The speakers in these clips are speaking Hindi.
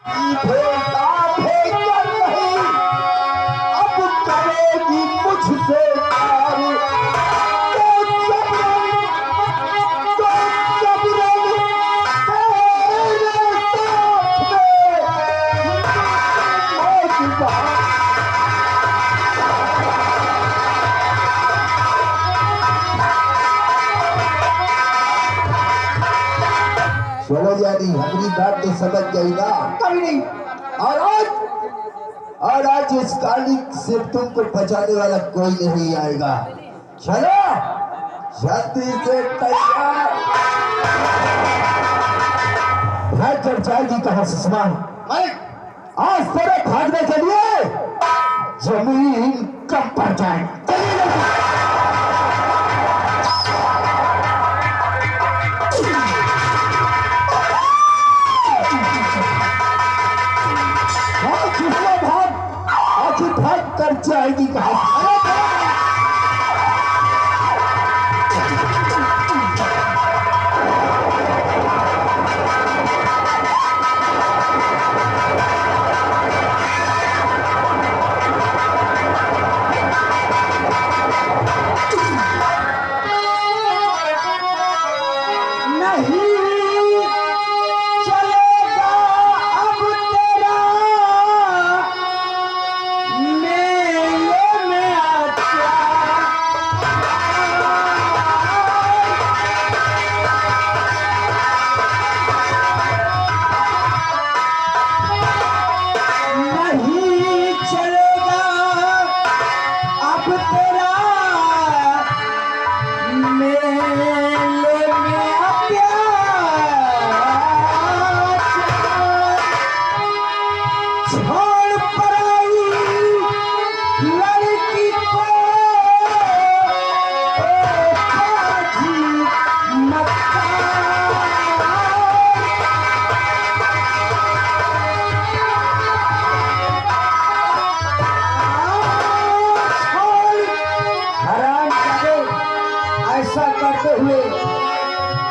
भेजा भेजकर नहीं अब करेगी मुझसे प्यार तो जबरन तेरे साथ में मौत चलो यानी हमारी बात तो समझ गई ना? कभी नहीं। और आज इस काली से तुमको बचाने वाला कोई नहीं आएगा। चलो जल्दी से तैयार। भाग कर जाएगी कहां से समान? आज तेरे भागने के लिए जमीन कम पड़ जाए। भाग कर जाएगी कहां?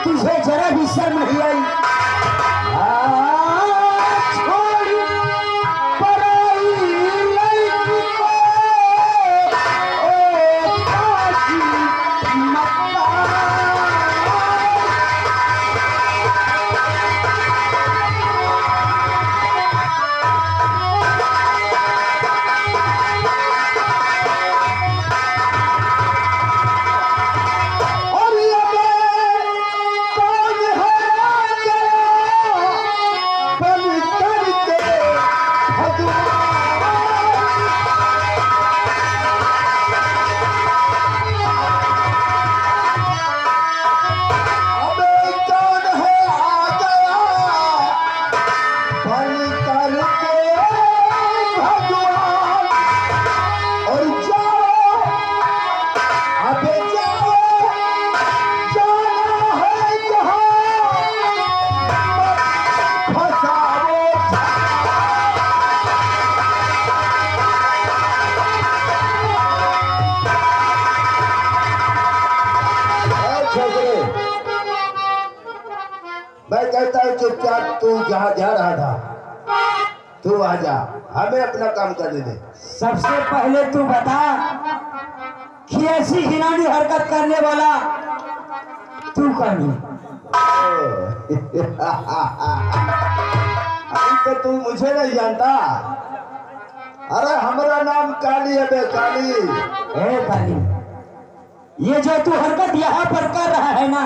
तुझे जरा भी शर्म नहीं आई? मैं कहता हूँ चुपचाप तू जहाँ जा रहा था तू आ जा, हमें अपना काम करने दे। सबसे पहले तू बता कि ऐसी घिनौनी हरकत करने वाला तू कौन है? अभी तो तू मुझे नहीं जानता। अरे हमारा नाम काली है बे, काली। ए काली, ये जो तू हरकत यहाँ पर कर रहा है ना,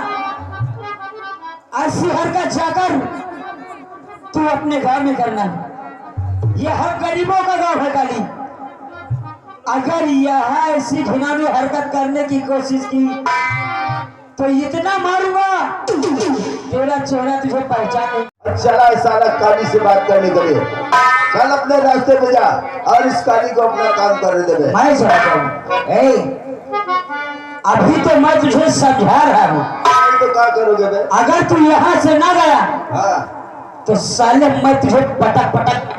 ऐसी हरकत जाकर तू अपने गांव में करना। ये हर गरीबों का गांव है काली। अगर यहाँ ऐसी घिनौनी हरकत करने की कोशिश की तो इतना मारूंगा तेरा चेहरा तुझे पहचाने। चला साला काली से बात करने के लिए, चल अपने रास्ते पे जा और इस काली को अपना काम करने दे। मैं चाहता हूँ अभी तो मैं तुझे समझा रहा हूँ। तो क्या करोगे बे? अगर तू यहाँ से ना गया हाँ तो साले मैं तुझे पटक पटक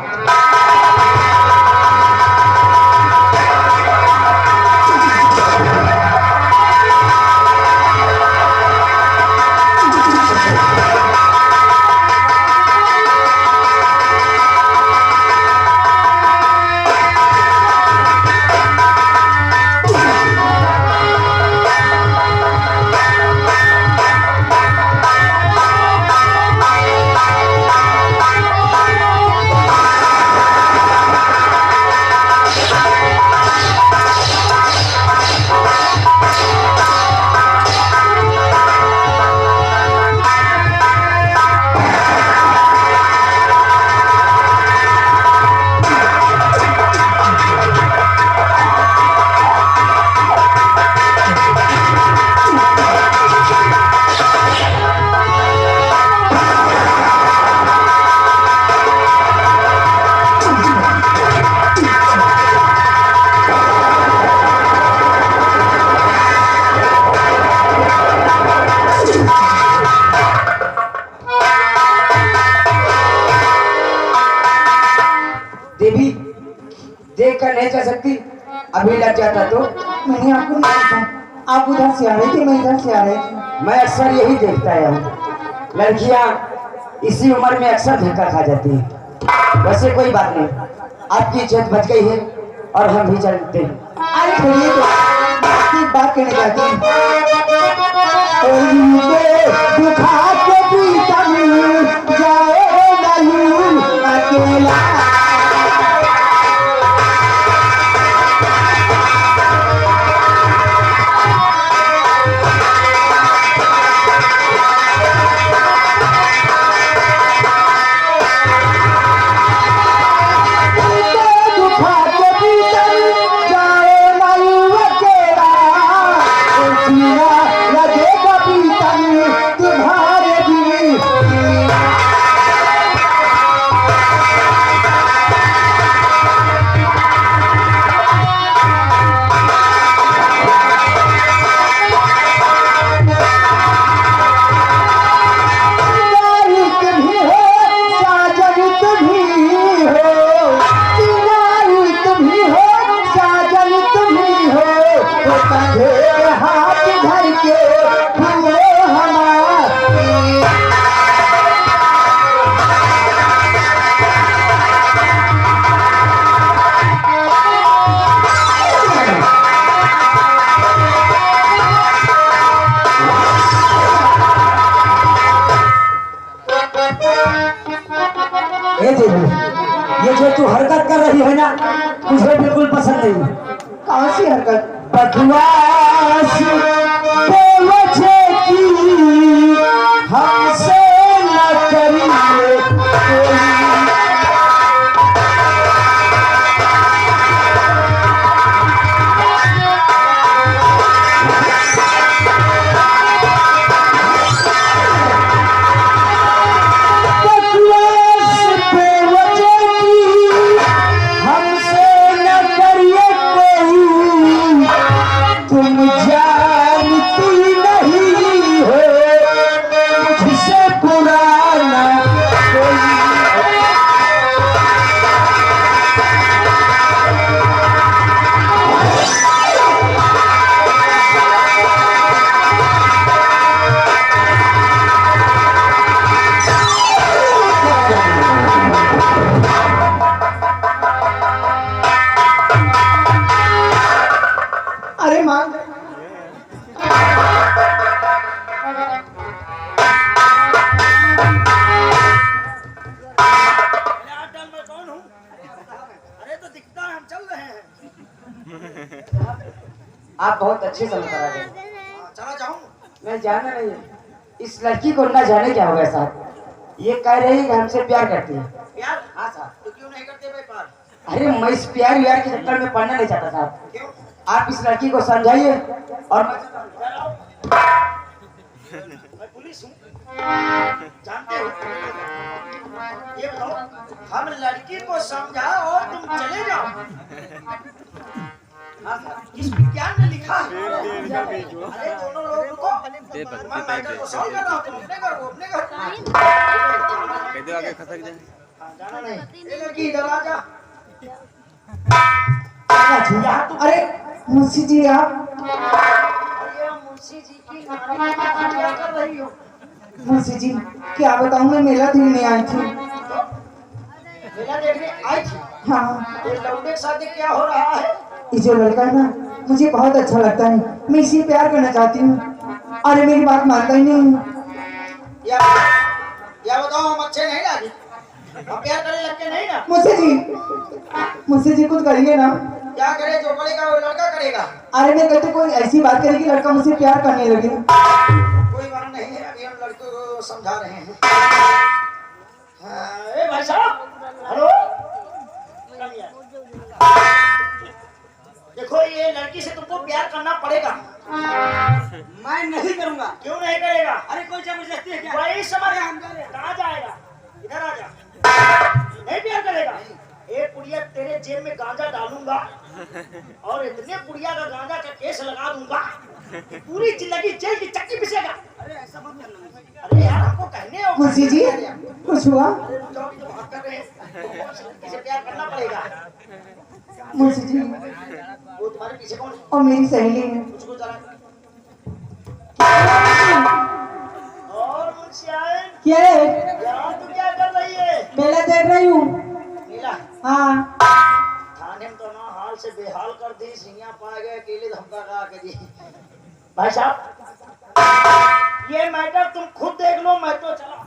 देवी देख कर नहीं जा सकती, अभी लग जाता तो। मैंने आपको नहीं देखा, आप उधर से आ रहे थे, मैं इधर से आ रही थी। मैं अक्सर यही देखता हूँ, लड़कियाँ इसी उम्र में अक्सर धक्का खा जाती हैं। वैसे कोई बात नहीं, आपकी इज्जत बच गई है और हम भी चलते हैं। अरे छोड़िए तो, एक बात कहने जाती हूँ। दुखा के भी जाए नहीं अकेला। ये जो तू हरकत कर रही है ना, मुझे बिल्कुल पसंद नहीं। कौन सी हरकत? बकवास बेवजह की हमसे न करिए कोई। अरे माँ, आप बहुत अच्छे समय पर आ गए। चला जाऊं? मैं जाना नहीं है। इस लड़की को ना जाने क्या होगा साहब। ये कह रही है कि हमसे प्यार करती है। प्यार? हाँ साहब। तो क्यों नहीं करते भाई प्यार? अरे मैं इस प्यार व्यार के चक्कर में पड़ना नहीं चाहता साहब। क्यों? आप इस लड़की को समझाइए और मैं पुलिस हूँ, जानते हो? ये बताओ, हम लड़की को समझा और तुम चले जाओ? हाँ साहब, इस विज्ञान में लिखा है। अरे दोनों लोग रुको, मैं मैटर को सॉल्व कर रहा हूँ। तुम अपने घर को, अपने घर। आगे खसक जाए। हाँ, जाना नहीं। ये लड़की इधर आ जा। अरे मुंशी जी आप, अरे मुंशी जी की नानी क्या कर रही हो? मुंशी जी क्या बताऊँ, मैं मेला देखने आई थी। मेला देखने आई थी? हाँ, ये लौंडे के साथ क्या हो रहा है? ये जो लड़का है ना, मुझे बहुत अच्छा लगता है। मैं इसी प्यार करना चाहती हूँ। अरे मेरी बात मानता ही नहीं। या बताओ, हम अच्छे नहीं लगे? हम प्यार करने लगते नहीं ना? मुझसे जी कुछ करिए ना। क्या करे? जो करेगा वो लड़का करेगा। अरे मैं कहते कोई ऐसी बात करे कि लड़का मुझसे प्यार करने लगे। कोई बात नहीं है, अभी हम लड़के को समझा रहे हैं। हाँ, ए भाई साहब, हेलो। देखो, ये लड़की से तुमको प्यार करना पड़ेगा। मैं नहीं करूंगा। क्यों नहीं करेगा? अरे कोई जबरदस्ती है क्या? वही समझ कहाँ जाएगा? इधर आ जा। नहीं प्यार करेगा? एक पुड़िया तेरे जेब में गांजा डालूंगा और इतने पुड़िया का गांजा का केस लगा दूंगा, पूरी जिंदगी जेल की चक्की पिसेगा। अरे ऐसा मत करना। अरे यार, हमको कहने हो। मुंशी जी कुछ हुआ? अरे रुक जाओ, तो बात कर रहे हैं। किसे प्यार करना पड़ेगा। मुंशी जी वो तुम्हारे पीछे कौन है? और मेरी सहेली है। मुझको जरा। और मुंशियाइन क्या है? यहाँ तू क्या कर रही है? मेला देख रही हूँ। नीला हाँ थाने में तो ना हाल से बेहाल कर दी, सिंगिया पा गए, अकेले धमका का के दी। भाई साहब ये मैटर तुम खुद देख लो, मैं तो चला।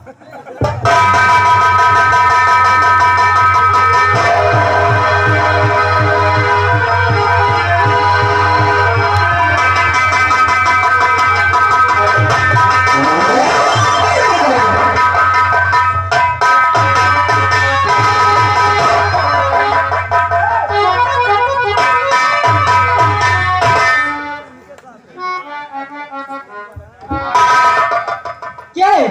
क्या है?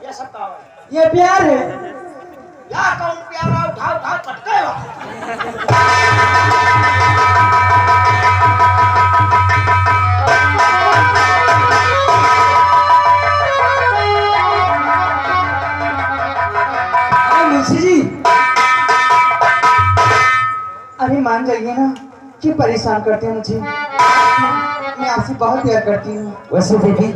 ये सब कहा है ये प्यार है। या कौन प्यारा उठा उठा पटके हो। अरे मुंशी जी अरे मान जाइए ना कि परेशान करते हैं मुझे। मैं आपसे बहुत प्यार करती हूँ। वैसे देखी